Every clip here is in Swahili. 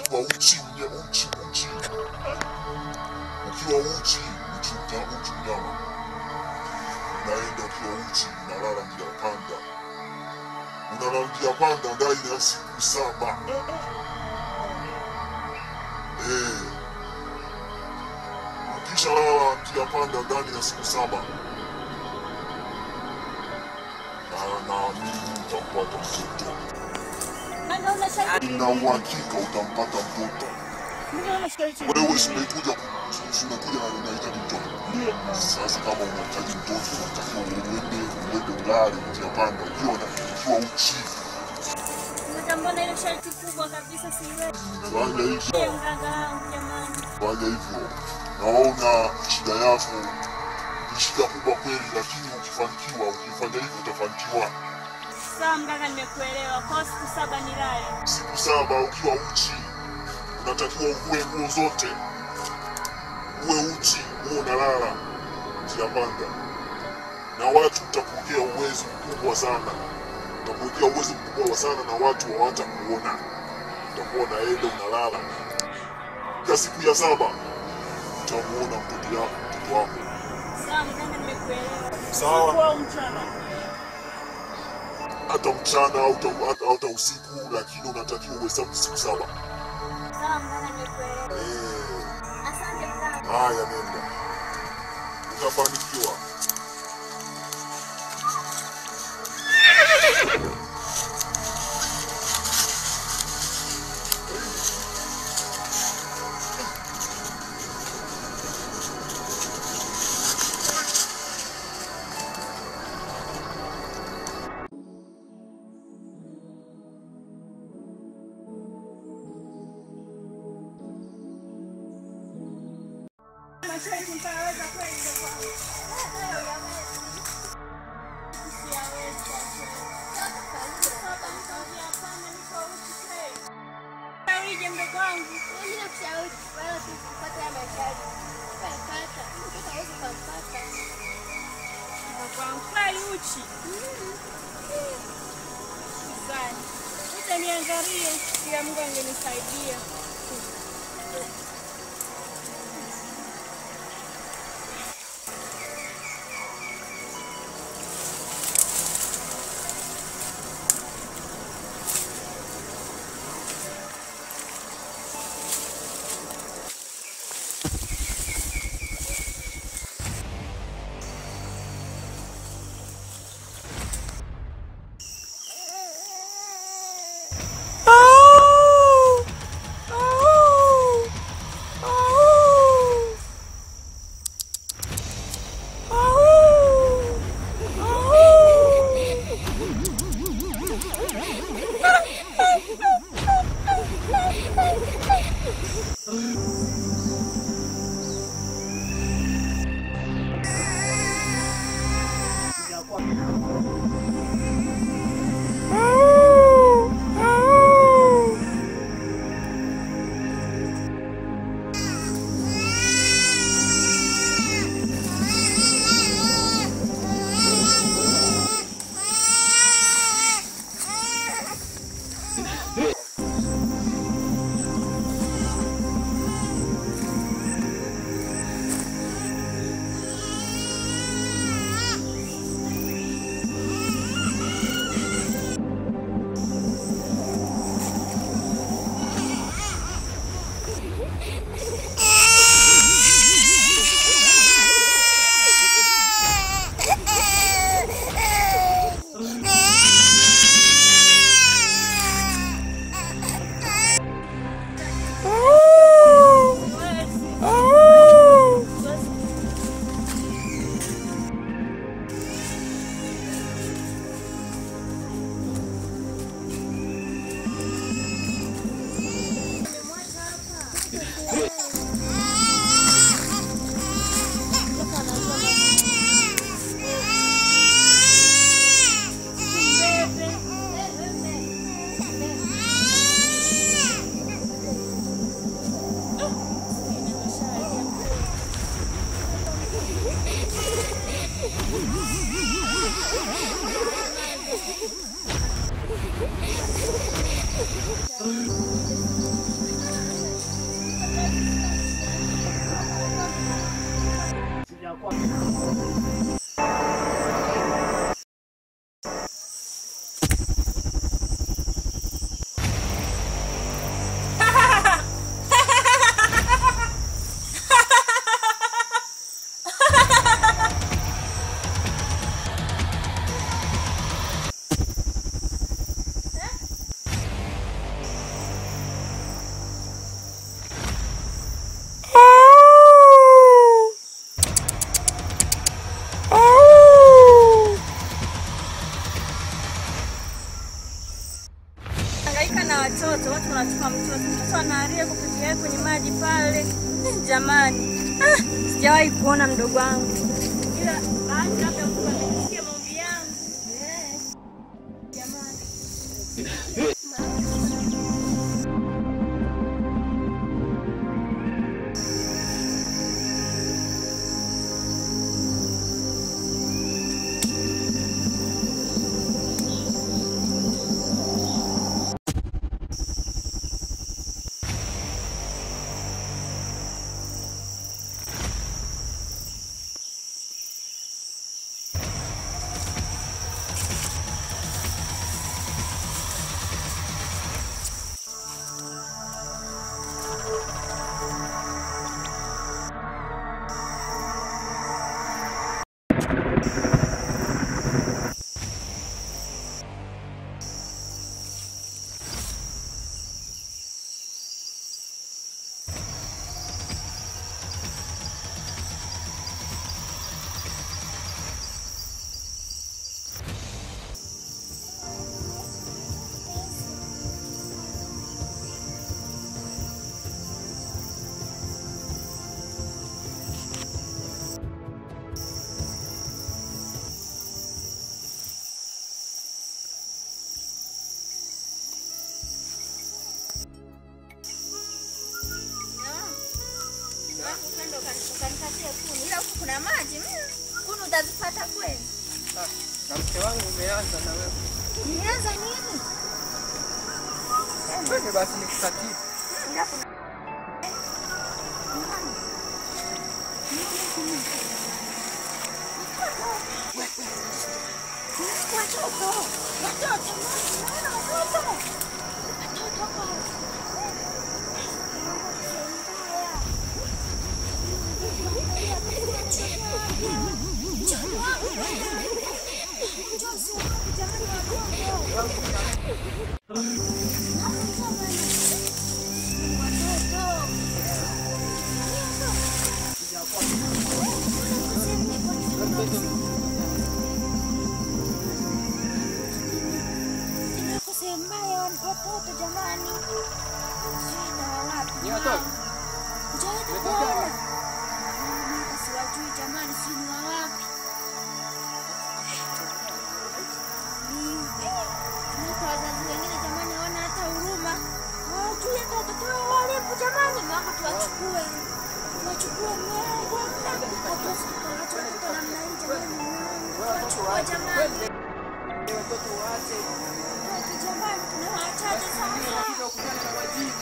ukiwa uchi ukiwa uchi mnyama unaenda ukiwa uchi unalala njia panda, unalala njia panda ndani ya siku 7. Ukisha lala njia panda ndani ya siku 7 naamini utampata mtoto. Na uhakika utampata mtoto. Wewe umekuja na unahitaji mtoto. Sasa kama unahitaji mtoto unatakiwa uende ulale njia panda ukiwa uchi. Mbona ile sharti kubwa kabisa siwezi. Fanya hivyo. Fanya hivyo. Naona shida yako ni shida kubwa kweli, lakini ukifanikiwa ukifanya hivyo utafanikiwa. Sawa mganga, nimekuelewa. Kwa siku 7 nilale. Siku 7 ukiwa uchi unatakiwa uvue nguo zote. Uwe uchi, uwe unalala njia panda. Na watu utapokea uwezo mkubwa sana. Utapokea uwezo mkubwa sana na watu hawatakuona. Utakuwa unaenda unalala. Kwa siku ya 7 utamuona mtoto wako. Sawa mganga, nimekuelewa. Sawa. Kwa mchana. Hata mchana au usiku, lakini unatakiwa uhesabu siku 7. Sawa mganga, nimekuelewa. Asante mganga. Haya, nenda. Utafanikiwa. Masharti mtaweza kweli kwa Uje mdogo wangu. Mimi nakushauri wala kupata ya masharti. Pata, mtoto hawezi kumpata. Kwa mfai uchi. Sasa, utaniangalie kila Mungu angenisaidia. analia kupitia kwenye maji pale. Jamani, sijawahi kuona mdogo wangu. Ila baada ya kusikia maombi yangu. Jamani. Kuna maji kuni utazipata kweli? Na mke wangu umeanza na wewe. Umeanza nini? Wewe basi nikusatie. Watoto jamani. Ni watoto? Njoo kuona. Siwajui jamani, si ni wa wapi? Hata wazazi wengine jamani hawana hata huruma. Hawajui hata watoto wao walipo jamani. Mama tuwachukue. Tuwachukue Mungu. Hatuwezi tukaacha watoto namna hii jamani. Tuwachukue jamani. Watoto waache. Jamani tunawaachaje sasa? Kukutana na wajibu.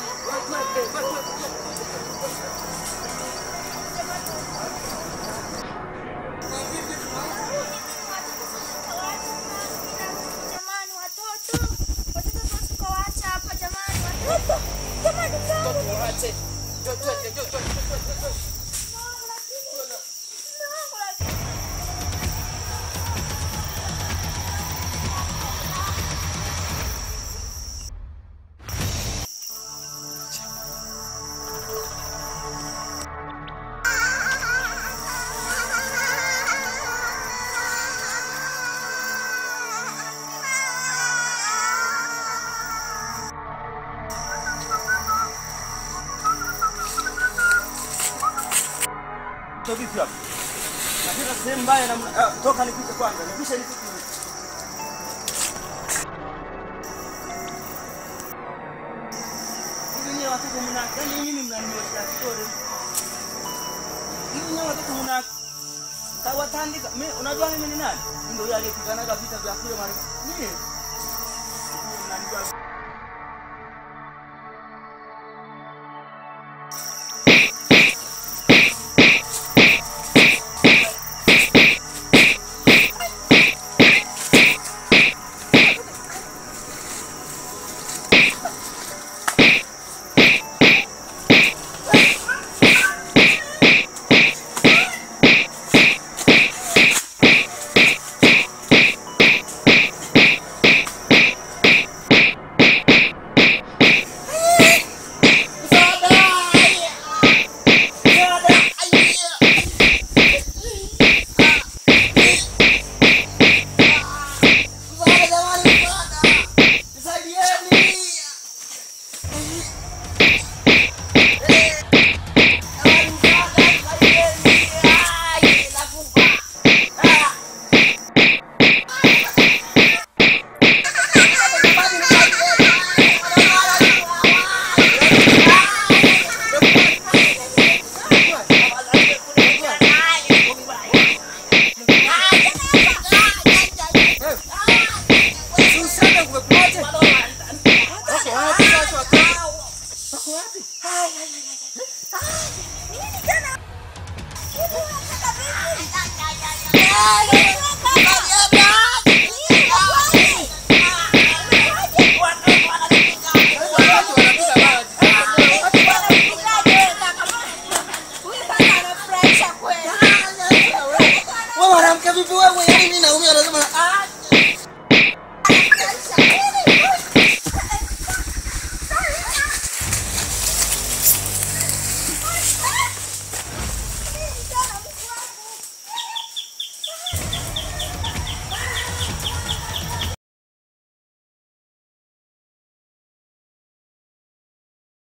Jamani watoto. Watoto tusikowaacha hapa jamani watoto. Jamani Watoto waache. Njoo. Vipi hapa? Napita sehemu mbaya na toka nipite kwanza. Nipishe nipite. Hivi watoto mnakani nini mnaniosha kidole? Hivi watoto mna tawatandika. Unajua mimi ni nani? Ndio yule aliyepiganaga vita vya kule Marekani. Nini? Mnanijua wapi? Nini tena? Unataka vipi?